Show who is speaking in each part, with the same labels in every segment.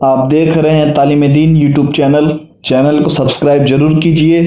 Speaker 1: آپ دیکھ رہے ہیں تعلیم دین یوٹیوب چینل کو سبسکرائب ضرور کیجئے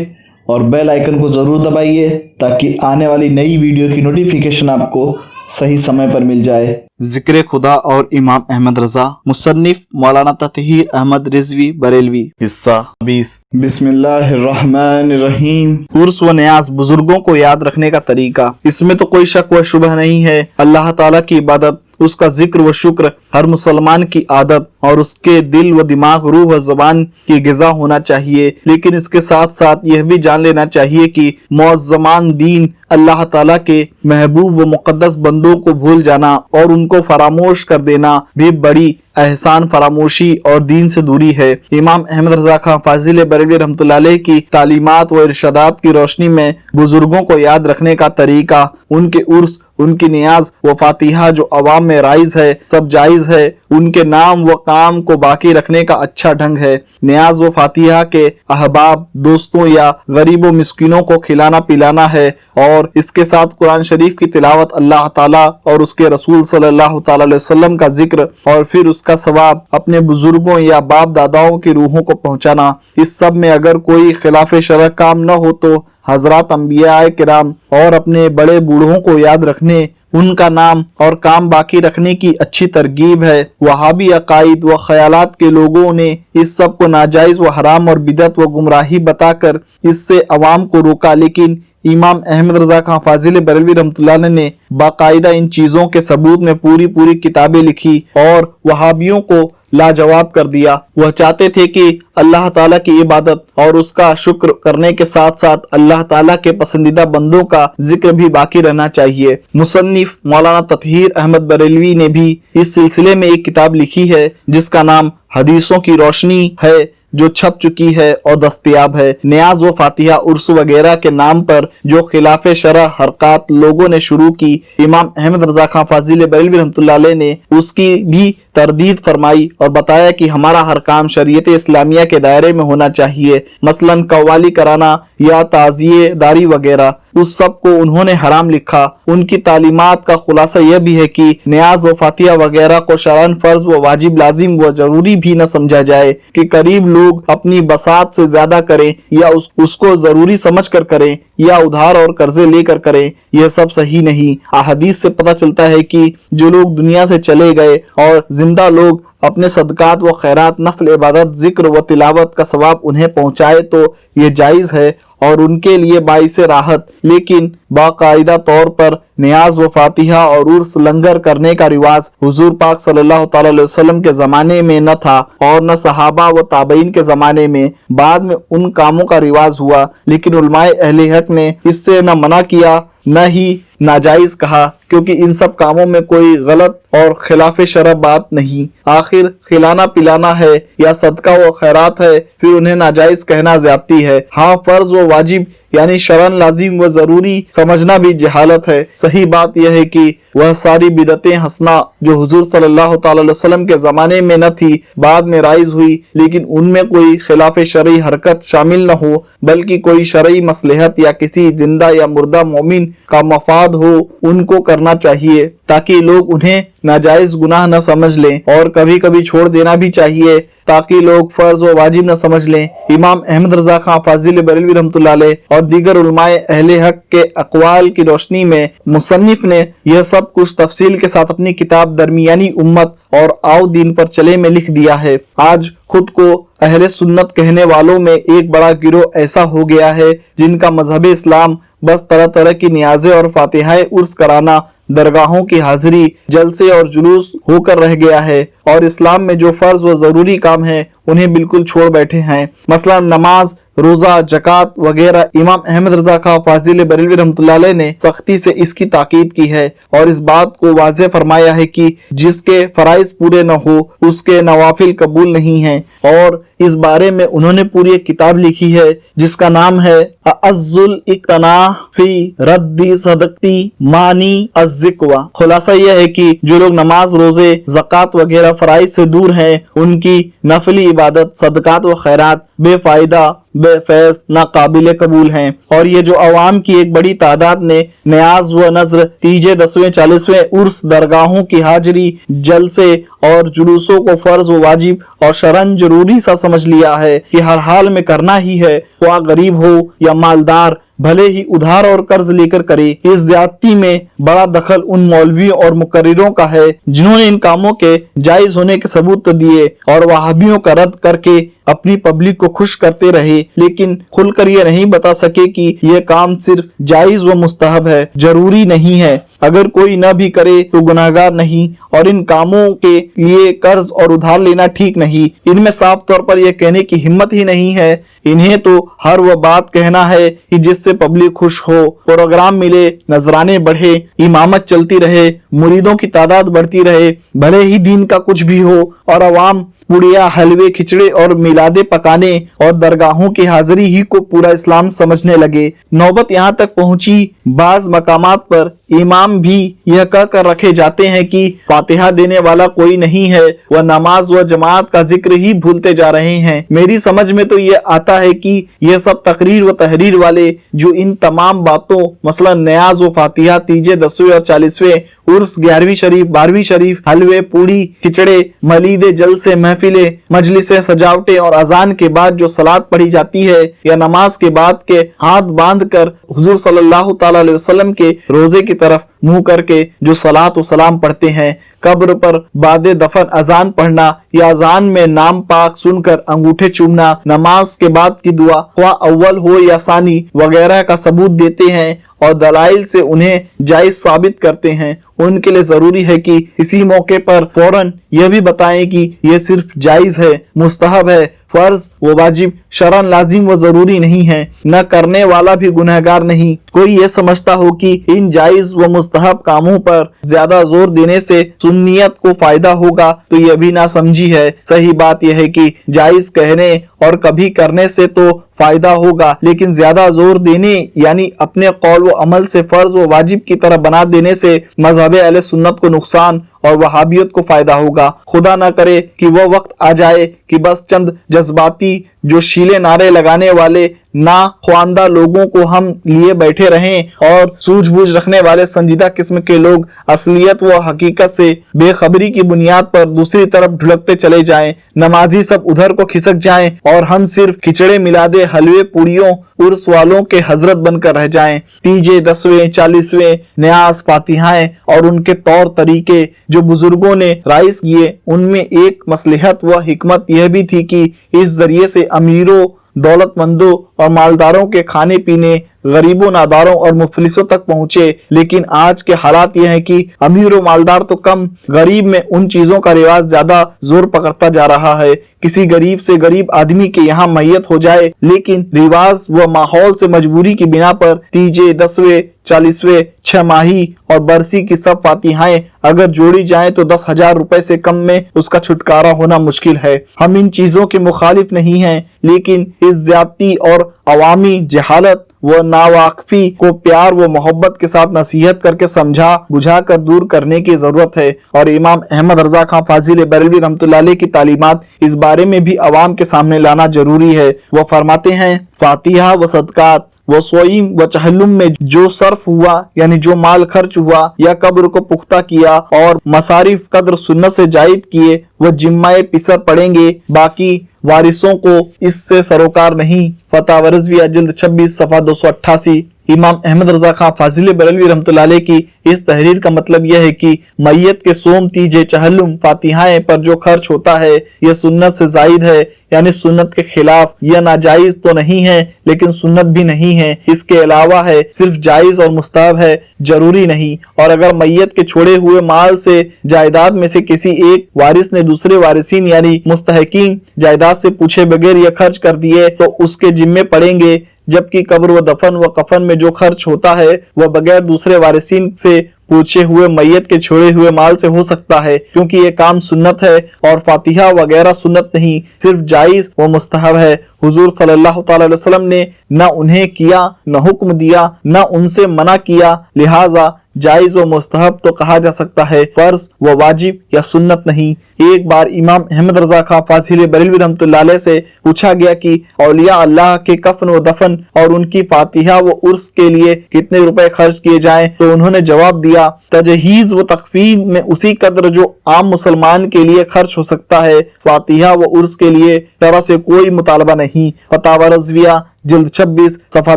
Speaker 1: اور بیل آئیکن کو ضرور دبائیے تاکہ آنے والی نئی ویڈیو کی نوٹیفیکیشن آپ کو صحیح سمے پر مل جائے۔
Speaker 2: ذکر خدا اور امام احمد رضا، مصنف مولانا تطہیر احمد رضوی بریلوی۔ حصہ 20۔
Speaker 1: بسم اللہ الرحمن الرحیم۔
Speaker 2: عرس و نیاز، بزرگوں کو یاد رکھنے کا طریقہ۔ اس میں تو کوئی شک و شبہ نہیں ہے، اللہ تعالیٰ کی عبادت، اس کا ذکر و شکر ہر مسلمان کی عادت اور اس کے دل و دماغ، روح و زبان کی غذا ہونا چاہیے، لیکن اس کے ساتھ ساتھ یہ بھی جان لینا چاہیے کہ معظمان دین اللہ تعالیٰ کے محبوب و مقدس بندوں کو بھول جانا اور ان کو فراموش کر دینا بھی بڑی احسان فراموشی اور دین سے دوری ہے۔ امام احمد رضا خان فاضل بریلوی رحمۃ اللہ علیہ کی تعلیمات و ارشادات کی روشنی میں بزرگوں کو یاد رکھنے کا طریقہ، ان کے عرس، ان کی نیاز و فاتحہ جو عوام میں رائج ہے، سب جائز ہے، ان کے نام و کام کو باقی رکھنے کا اچھا ڈھنگ ہے۔ نیاز و فاتحہ کے احباب، دوستوں یا غریب و مسکینوں کو کھلانا پلانا ہے، اور اس کے ساتھ قرآن شریف کی تلاوت، اللہ تعالیٰ اور اس کے رسول صلی اللہ تعالی علیہ وسلم کا ذکر، اور پھر اس کا ثواب اپنے بزرگوں یا باپ داداؤں کی روحوں کو پہنچانا۔ اس سب میں اگر کوئی خلاف شرع کام نہ ہو تو حضرات انبیاء کرام اور اپنے بڑے بوڑھوں کو یاد رکھنے، ان کا نام اور کام باقی رکھنے کی اچھی ترغیب ہے۔ وہابی عقائد و خیالات کے لوگوں نے اس سب کو ناجائز و حرام اور بدعت و گمراہی بتا کر اس سے عوام کو روکا، لیکن امام احمد رضا خان فاضل بریلوی رحمۃ اللہ علیہ نے باقاعدہ ان چیزوں کے ثبوت میں پوری کتابیں لکھی اور وہابیوں کو لاجواب کر دیا۔ وہ چاہتے تھے کہ اللہ تعالیٰ کی عبادت اور اس کا شکر کرنے کے ساتھ ساتھ اللہ تعالیٰ کے پسندیدہ بندوں کا ذکر بھی باقی رہنا چاہیے۔ مصنف مولانا تطہیر احمد بریلوی نے بھی اس سلسلے میں ایک کتاب لکھی ہے جس کا نام حدیثوں کی روشنی ہے، جو چھپ چکی ہے اور دستیاب ہے۔ نیاز و فاتحہ، عرس وغیرہ کے نام پر جو خلاف شرع حرکات لوگوں نے شروع کی، امام احمد رضا خان فاضل بریلوی رحمۃ اللہ علیہ نے اس کی بھی تردید فرمائی اور بتایا کہ ہمارا ہر کام شریعت اسلامیہ کے دائرے میں ہونا چاہیے، مثلاً قوالی کرانا یا تعزیے داری وغیرہ، اس سب کو انہوں نے حرام لکھا۔ ان کی تعلیمات کا خلاصہ یہ بھی ہے کہ نیاز و فاتحہ وغیرہ کو شرعاً فرض و واجب، لازم و ضروری بھی نہ سمجھا جائے کہ قریب لوگ اپنی بساط سے زیادہ کریں یا اس کو ضروری سمجھ کر کریں یا ادھار اور قرضے لے کر کریں، یہ سب صحیح نہیں۔ احادیث سے پتہ چلتا ہے کہ جو لوگ دنیا سے چلے گئے اور زندہ لوگ اپنے صدقات و خیرات، نفل عبادت، ذکر و تلاوت کا ثواب انہیں پہنچائے تو یہ جائز ہے اور ان کے لیے باعث راحت، لیکن باقاعدہ طور پر نیاز و فاتحہ اور عرس لنگر کرنے کا رواج حضور پاک صلی اللہ تعالی علیہ وسلم کے زمانے میں نہ تھا اور نہ صحابہ و تابعین کے زمانے میں، بعد میں ان کاموں کا رواج ہوا، لیکن علماء اہل حق نے اس سے نہ منع کیا نہ ہی ناجائز کہا، کیونکہ ان سب کاموں میں کوئی غلط اور خلاف شرع بات نہیں۔ آخر کھلانا پلانا ہے یا صدقہ و خیرات ہے، پھر انہیں ناجائز کہنا زیادتی ہے۔ ہاں، فرض و واجب یعنی شرعاً لازم و ضروری سمجھنا بھی جہالت ہے۔ صحیح بات یہ ہے کہ وہ ساری بدعتیں حسنہ جو حضور صلی اللہ تعالی علیہ وسلم کے زمانے میں نہ تھی، بعد میں رائج ہوئی، لیکن ان میں کوئی خلاف شرعی حرکت شامل نہ ہو، بلکہ کوئی شرعی مصلحت یا کسی زندہ یا مردہ مومن کا مفاد ہو، ان کو کرنا چاہیے تاکہ لوگ انہیں ناجائز گناہ نہ سمجھ لیں، اور کبھی کبھی چھوڑ دینا بھی چاہیے تاکہ لوگ فرض و واجب نہ سمجھ لیں۔ امام احمد رضا خان فاضل بریلوی رحمۃ اللہ علیہ اور دیگر علماء اہل حق کے اقوال کی روشنی میں مصنف نے یہ سب کچھ تفصیل کے ساتھ اپنی کتاب درمیانی امت اور آؤ دین پر چلے میں لکھ دیا ہے۔ آج خود کو اہل سنت کہنے والوں میں ایک بڑا گروہ ایسا ہو گیا ہے جن کا مذہب اسلام بس طرح کی نیازیں اور فاتحہ عرس کرانا، درگاہوں کی حاضری، جلسے اور جلوس ہو کر رہ گیا ہے، اور اسلام میں جو فرض و ضروری کام ہیں انہیں بالکل چھوڑ بیٹھے ہیں، مثلا نماز، روزہ، زکوٰۃ وغیرہ۔ امام احمد رضا خان فاضل بریلوی رحمۃ اللہ علیہ نے سختی سے اس کی تاکید کی ہے اور اس بات کو واضح فرمایا ہے کہ جس کے فرائض پورے نہ ہو اس کے نوافل قبول نہیں ہیں، اور اس بارے میں انہوں نے پوری ایک کتاب لکھی ہے جس کا نام ہے اعز الاقتناء فی رد صدقتی مانی الزکوہ۔ خلاصہ یہ ہے کہ جو لوگ نماز، روزے، زکوٰۃ وغیرہ فرائض سے دور ہیں، ان کی نفلی عبادت، صدقات و خیرات بے فائدہ बेफैज नाकाबिल कबूल हैं। और ये जो अवाम की एक बड़ी तादाद ने न्याज व नजर, तीजे, 10वें 40वें उर्स, दरगाहों की हाजिरी, जलसे और जुलूसों को फर्ज व वाजिब और शरन जरूरी सा समझ लिया है कि हर हाल में करना ही है, ख्वाह गरीब हो या मालदार, भले ही उधार और कर्ज लेकर करे। इस ज्यादती में बड़ा दखल उन मौलवियों और मुकर्रिरों का है जिन्होंने इन कामों के जायज होने के सबूत तो दिए और वहाबियों का रद्द करके अपनी पब्लिक को खुश करते रहे, लेकिन खुलकर ये नहीं बता सके कि यह काम सिर्फ जायज व मुस्तहब है, जरूरी नहीं है। अगर कोई न भी करे तो गुनाहगार नहीं, और इन कामों के लिए कर्ज और उधार लेना ठीक नहीं। इनमें साफ तौर पर यह कहने की हिम्मत ही नहीं है। इन्हें तो हर वह बात कहना है कि जिससे पब्लिक खुश हो, प्रोग्राम मिले, नजराने बढ़े, इमामत चलती रहे, मुरीदों की तादाद बढ़ती रहे, भले ही दीन का कुछ भी हो, और अवाम पुड़िया, हलवे, खिचड़े और मिलादे पकाने और दरगाहों की हाजिरी ही को पूरा इस्लाम समझने लगे। नौबत यहाँ तक पहुंची, बाज मकामात पर इमाम भी यह कह कर रखे जाते हैं कि फातिहा देने वाला कोई नहीं है, वह नमाज व जमात का जिक्र ही भूलते जा रहे हैं। मेरी समझ में तो यह आता है कि यह सब तकरीर व तहरीर वाले जो इन तमाम बातों मसलन न्याज व फातिहा, तीजे, 10वें और 40वें उर्स, 11वीं शरीफ, 12वीं शरीफ, हलवे, पूड़ी, खिचड़े, मलीदे, जलसे, महफिले, मजलिसे, सजावटें और अजान के बाद जो सलात पढ़ी जाती है या नमाज के बाद के हाथ बांध कर हुजूर सल्लल्लाहु ताला अलैहि वसल्लम के रोजे की तरफ मुंह करके जो सलात व सलाम पढ़ते हैं, कब्र पर बादे दफन अजान पढ़ना या अजान में नाम पाक सुनकर अंगूठे चूमना, नमाज के बाद की दुआ ख्वाह अव्वल हो या सानी वगैरह का सबूत देते हैं और दलाइल से उन्हें जायज साबित करते हैं। उनके लिए जरूरी है कि इसी मौके पर फौरन यह भी बताएं कि यह सिर्फ जायज है, मुस्तहब है, फर्ज व वाजिब, शरन लाजिम व जरूरी नहीं है। न करने वाला भी गुनहगार नहीं। कोई ये समझता हो कि इन जायज व मुस्तहब कामों पर ज्यादा जोर देने से सुन्नियत को फायदा होगा तो यह भी ना समझी है। सही बात यह है कि जायज कहने और कभी करने से तो फायदा होगा, लेकिन ज्यादा जोर देने यानी अपने कौल व अमल से फर्ज व वाजिब की तरह बना देने से मजहब अहले सुन्नत को नुकसान और वहाबियत को फायदा होगा। खुदा ना करे कि वह वक्त आ जाए कि बस चंद जज्बाती जो शीले नारे लगाने वाले ना ख्वानदा लोगों को हम लिए बैठे रहें और सूझबूझ रखने वाले संजीदा किस्म के लोग असलियत व हकीकत से बेखबरी की बुनियाद पर दूसरी तरफ ढुलकते चले जाएं। नमाजी सब उधर को खिसक जाएं और हम सिर्फ खिचड़े, मिलादे, हलवे, पूड़ियों, उर्स वालों के हजरत बनकर रह जाएं। तीजे, 10वें, 40वें, न्याज, फातिहाएं और उनके तौर तरीके जो बुजुर्गों ने राइज किए, उनमें एक मसलहत व हिकमत यह भी थी कि इस जरिए से अमीरों, दौलतमंदों और मालदारों के खाने पीने गरीबों, नादारों और मुफलिसों तक पहुंचे। लेकिन आज के हालात ये हैं कि अमीर और मालदार तो कम, गरीब में उन चीजों का रिवाज ज्यादा जोर पकड़ता जा रहा है। किसी गरीब से गरीब आदमी के यहाँ मैयत हो जाए, लेकिन रिवाज व माहौल से मजबूरी की बिना पर तीजे, 10वें, 40वें, 6 माही और बरसी की सब फातिहाएं अगर जोड़ी जाएं तो 10,000 रुपए से कम में उसका छुटकारा होना मुश्किल है। हम इन चीजों के मुखालिफ नहीं हैं, लेकिन इस ज्यादती और अवामी जहालत व नावाकफी को प्यार व मोहब्बत के साथ नसीहत करके समझा बुझा कर दूर करने की जरूरत है। और इमाम अहमद रजा खां फाजिल बरेलवी रहमतुल्लाह अलैह की तालीमात इस बारे में भी अवाम के सामने लाना जरूरी है। वो फरमाते हैं, फातिहा व सदकात वो सोईम व चहल्लुम में जो सर्फ हुआ यानी जो माल खर्च हुआ या कब्र को पुख्ता किया और मसारिफ कद्र सुन्नत से जायद किए वो जिम्माए पिसर पड़ेंगे, बाकी वारिसों को इससे सरोकार नहीं। फतवा रज़विया जिल्द 26 सफ़ा 288। इमाम अहमद रजा खां फाजिल बरेलवी रहमतुल्लाह अलैह की इस तहरीर का मतलब यह है कि मैयत के सोम, तीजे, चहल्लुम, फातिहाएं पर जो खर्च होता है यह सुन्नत से जायद है, यानी सुन्नत के खिलाफ। यह नाजायज तो नहीं है लेकिन सुन्नत भी नहीं है, इसके अलावा है, सिर्फ जायज और मुस्तहब है, जरूरी नहीं। और अगर मैयत के छोड़े हुए माल से जायदाद में से किसी एक वारिस ने दूसरे वारिसीन यानी मुस्तहकीन जायदाद से पूछे बगैर यह खर्च कर दिए तो उसके जिम्मे पड़ेंगे, जबकि कब्र व दफन व कफन में जो खर्च होता है वह बगैर दूसरे वारिसीन से पूछे हुए मैयत के छोड़े हुए माल से हो सकता है, क्योंकि ये काम सुन्नत है और फातिहा वगैरह सुन्नत नहीं, सिर्फ जायज व मुस्तहब है। हुजूर सल्लल्लाहु ताला अलैहि वसल्लम ने न उन्हें किया, न हुक्म दिया, न उनसे मना किया, लिहाजा जायज व मुस्तहब तो कहा जा सकता है, फर्ज व वाजिब या सुन्नत नहीं। एक बार इमाम अहमद रजा खां फाजिल बरेलवी रहमतुल्लाह अलैह से पूछा गया कि औलिया अल्लाह के कफन व दफन और उनकी फातिहा व उर्स के लिए कितने रुपए खर्च किए जाएं, तो उन्होंने जवाब दिया, तजहीज व तकफीन में उसी कदर जो आम मुसलमान के लिए खर्च हो सकता है, फातिहा व उर्स के लिए तरह से कोई मुतालबा नहीं। फतावा रज़विया जिल्द 26 सफा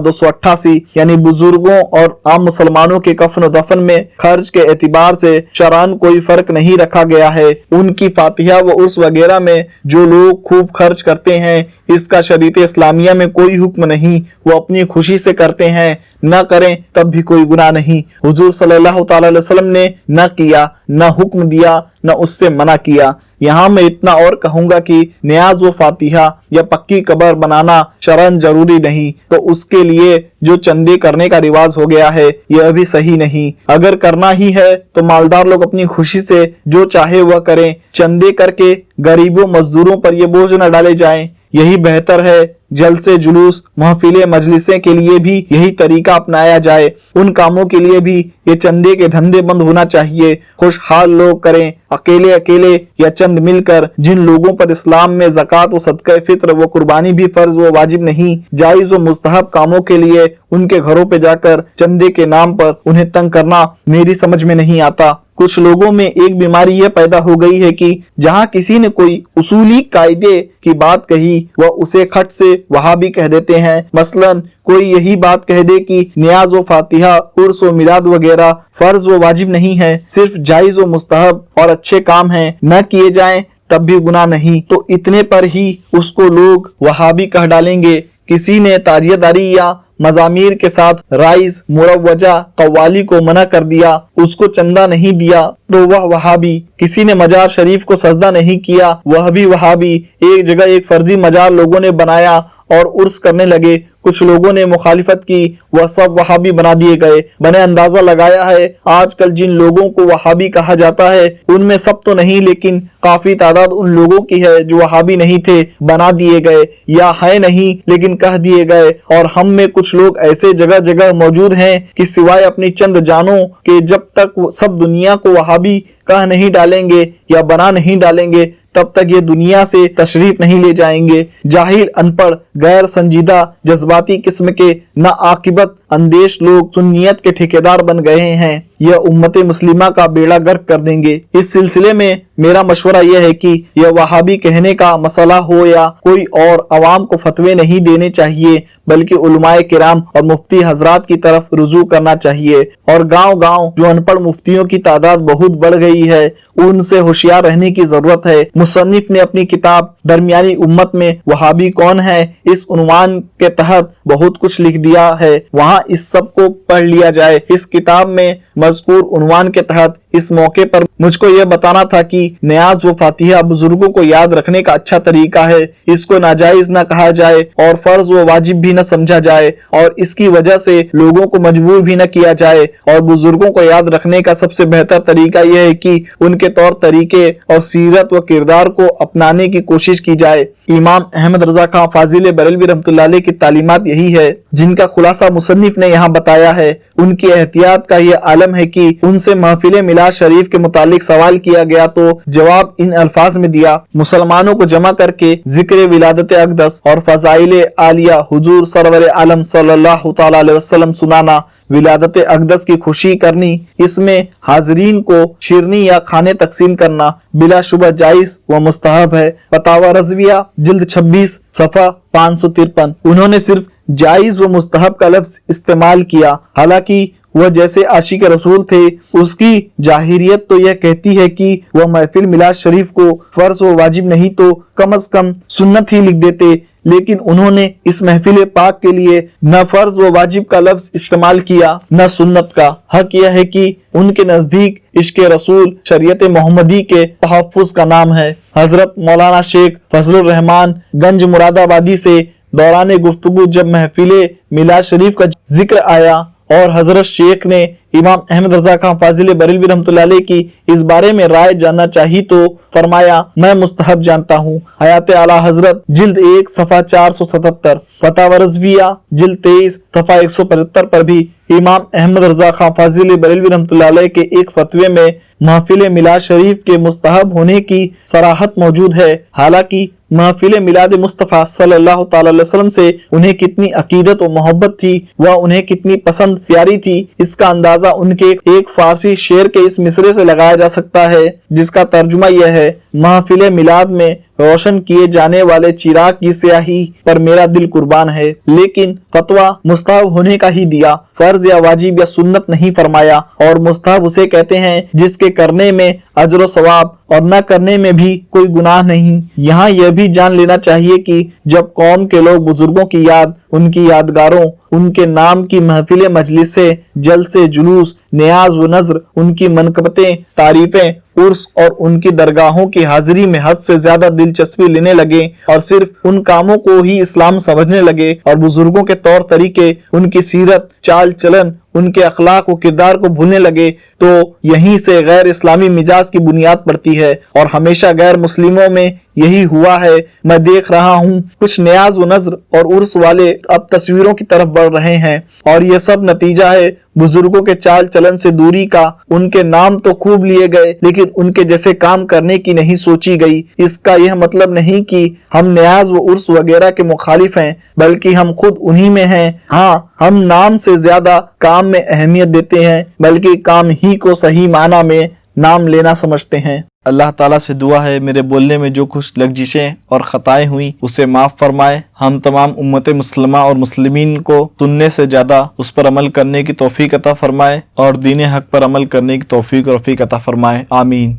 Speaker 2: 288। यानी बुजुर्गों और आम मुसलमानों के कफन दफन में खर्च के एतबार से शरअन कोई फर्क नहीं रखा गया है। उनकी फातिहा व उर्स वगैरह में जो लोग खूब खर्च करते हैं, इसका शरीयत इस्लामिया में कोई हुक्म नहीं, वो अपनी खुशी से करते हैं, न करें तब भी कोई गुनाह नहीं। हुजूर सल्लल्लाहु तआला अलैहि वसल्लम ने न किया, न हुक्म दिया, न उससे मना किया। यहाँ मैं इतना और कहूंगा कि नियाज व फातिहा या पक्की कब्र बनाना शरअन जरूरी नहीं, तो उसके लिए जो चंदे करने का रिवाज हो गया है यह भी सही नहीं। अगर करना ही है तो मालदार लोग अपनी खुशी से जो चाहे वह करें, चंदे करके गरीबों मजदूरों पर ये बोझ न डाले जाएं, यही बेहतर है। जलसे जुलूस महफिले मजलिसें के लिए भी यही तरीका अपनाया जाए। उन कामों के लिए भी ये चंदे के धंधे बंद होना चाहिए। खुशहाल लोग करें, अकेले अकेले या चंद मिलकर। जिन लोगों पर इस्लाम में ज़कात व सदका फित्र व कुर्बानी भी फर्ज व वाजिब नहीं, जायज व मुस्तहब कामों के लिए उनके घरों पे जाकर चंदे के नाम पर उन्हें तंग करना मेरी समझ में नहीं आता। कुछ लोगों में एक बीमारी यह पैदा हो गई है कि जहाँ किसी ने कोई उसूली कायदे की बात कही वह उसे खट से वहाबी कह देते हैं। मसलन कोई यही बात कह दे कि नियाज व फातिहा, उर्स व मिलाद वगैरह फर्ज व वाजिब नहीं है, सिर्फ जायज व मुस्तहब और अच्छे काम हैं, न किए जाएं तब भी गुनाह नहीं, तो इतने पर ही उसको लोग वहाबी कह डालेंगे। किसी ने ताजियादारी या मजामीर के साथ राइज मुरवजा कव्वाली को मना कर दिया, उसको चंदा नहीं दिया, तो वह वहाबी। किसी ने मजार शरीफ को सजदा नहीं किया, वह भी वहाबी। एक जगह एक फर्जी मजार लोगों ने बनाया और उर्स करने लगे, कुछ लोगों ने मुखालिफत की, वह सब वहाबी बना दिए गए। मैंने अंदाजा लगाया है आजकल जिन लोगों को वहाबी कहा जाता है उनमें सब तो नहीं लेकिन काफी तादाद उन लोगों की है जो वहाबी नहीं थे, बना दिए गए, या है नहीं लेकिन कह दिए गए। और हम में कुछ लोग ऐसे जगह जगह मौजूद हैं कि सिवाय अपनी चंद जानों के जब तक सब दुनिया को वहाबी कह नहीं डालेंगे या बना नहीं डालेंगे तब तक ये दुनिया से तशरीफ नहीं ले जाएंगे। जाहिल, अनपढ़, गैर संजीदा, जज्बाती किस्म के ना आकिबत अंदेश लोग सुन्नियत के ठेकेदार बन गए हैं, यह उम्मत मुस्लिमा का बेड़ा गर्क कर देंगे। इस सिलसिले में मेरा मशवरा यह है कि यह वहाबी कहने का मसला हो या कोई और, अवाम को फतवे नहीं देने चाहिए बल्कि उलमाए किराम और मुफ्ती हजरात की तरफ रुजू करना चाहिए। और गांव गांव जो अनपढ़ मुफ्तियों की तादाद बहुत बढ़ गई है, उनसे होशियार रहने की जरूरत है। मुसन्निफ ने अपनी किताब दरमियानी उम्मत में वहाबी कौन है इस उन्वान के तहत बहुत कुछ लिख दिया है, वहाँ इस सब को पढ़ लिया जाए। इस किताब में मज़कूर उन्वान के तहत इस मौके पर मुझको यह बताना था कि नियाज व फातिहा बुजुर्गों को याद रखने का अच्छा तरीका है, इसको नाजायज न कहा जाए और फर्ज व वाजिब भी न समझा जाए और इसकी वजह से लोगों को मजबूर भी न किया जाए। और बुजुर्गों को याद रखने का सबसे बेहतर तरीका यह है कि उनके तौर तरीके और सीरत व किरदार को अपनाने की कोशिश की जाए। इमाम अहमद रजा खां फाजिल बरेलवी रहमतुल्लाह अलैह की तालीमात यही है जिनका खुलासा मुसन्निफ ने यहाँ बताया है। उनकी एहतियात का यह आलम है कि उनसे महफिल मिलाद शरीफ के मुतालिक सवाल किया गया तो जवाब इन अल्फाज में दिया, मुसलमानों को जमा करके जिक्र विलादत अक़दस और फज़ाइल आलिया हुजूर सरवर आलम सल्लल्लाहु तआला अलैहि वसल्लम सुनाना, विलादत अक़दस की खुशी करनी, इसमें हाजरीन को शिरनी या खाने तकसीम करना बिलाशुबह जायज व मुस्तहब है। फतावा रज़विया जिल्द 26 सफ़ा 553। उन्होंने सिर्फ जायज व मुस्तहब का लफ्ज इस्तेमाल किया, हालांकि वह जैसे आशिक रसूल थे उसकी जाहिरियत तो यह कहती है कि वह महफिल मिलाद शरीफ को फर्ज व वाजिब नहीं तो कम अज कम सुन्नत ही लिख देते, लेकिन उन्होंने इस महफिल पाक के लिए न फर्ज व वाजिब का लफ्ज इस्तेमाल किया न सुन्नत का। हक यह है कि उनके नजदीक इश्क रसूल शरीयत मोहम्मदी के तहफ़्फ़ुज़ का नाम है। हजरत मौलाना शेख फजलुर रहमान गंज मुरादाबादी से दौरान गुफ्तगू जब महफिल मिलाद शरीफ का जिक्र आया اور حضرت شیخ نے امام احمد رضا خان فاضل بریلوی رحمۃ اللہ علیہ کی اس بارے میں رائے جاننا چاہی تو فرمایا میں مستحب جانتا ہوں۔ حیات اعلیٰ حضرت جلد 1 صفحہ 477، فتاوی رضویہ جلد 23 صفحہ 175 پر بھی امام احمد رضا خان فاضل بریلوی رحمۃ اللہ علیہ کے ایک فتوے میں محفل میلاد شریف کے مستحب ہونے کی صراحت موجود ہے۔ حالانکہ محفل میلاد مصطفیٰ صلی اللہ تعالی علیہ وسلم سے انہیں کتنی عقیدت و محبت تھی، وہ انہیں کتنی پسند پیاری تھی، اس کا اندازہ ان کے ایک فارسی شعر کے اس مصرے سے لگایا جا سکتا ہے، جس کا ترجمہ یہ ہے: محفل میلاد میں روشن کیے جانے والے چراغ کی سیاہی پر میرا دل قربان ہے۔ لیکن فتویٰ مستحب ہونے کا ہی دیا، فرض یا واجب یا سنت نہیں فرمایا، اور مستحب اسے کہتے ہیں جس کے کرنے میں اجر و ثواب اور نہ کرنے میں بھی کوئی گناہ نہیں۔ یہاں یہ بھی جان لینا چاہیے کہ جب قوم کے لوگ بزرگوں کی یاد، ان کی یادگاروں، ان کے نام کی محفل مجلس سے، جلسے، جلوس، نیاز و نذر، ان کی منقبتیں، تعریفیں، عرس اور ان کی درگاہوں کی حاضری میں حد سے زیادہ دلچسپی لینے لگے اور صرف ان کاموں کو ہی اسلام سمجھنے لگے اور بزرگوں کے طور طریقے، ان کی سیرت، چال چلن، ان کے اخلاق و کردار کو بھولنے لگے، تو یہیں سے غیر اسلامی مزاج کی بنیاد پڑتی ہے، اور ہمیشہ غیر مسلموں میں یہی ہوا ہے۔ میں دیکھ رہا ہوں کچھ نیاز و نذر اور عرس والے اب تصویروں کی طرف بڑھ رہے ہیں، اور یہ سب نتیجہ ہے بزرگوں کے چال چلن سے دوری کا۔ ان کے نام تو خوب لیے گئے، لیکن ان کے جیسے کام کرنے کی نہیں سوچی گئی۔ اس کا یہ مطلب نہیں کہ ہم نیاز و عرس وغیرہ کے مخالف ہیں، بلکہ ہم خود انہی میں ہیں۔ ہاں، ہم نام سے زیادہ کام میں اہمیت دیتے ہیں، بلکہ کام ہی کو صحیح معنی میں نام لینا سمجھتے ہیں۔ اللہ تعالیٰ سے دعا ہے میرے بولنے میں جو کچھ لغزشیں اور خطائیں ہوئیں اسے معاف فرمائے، ہم تمام امت مسلمہ اور مسلمین کو سننے سے زیادہ اس پر عمل کرنے کی توفیق عطا فرمائے، اور دین حق پر عمل کرنے کی توفیق اور رفیق عطا فرمائے، آمین۔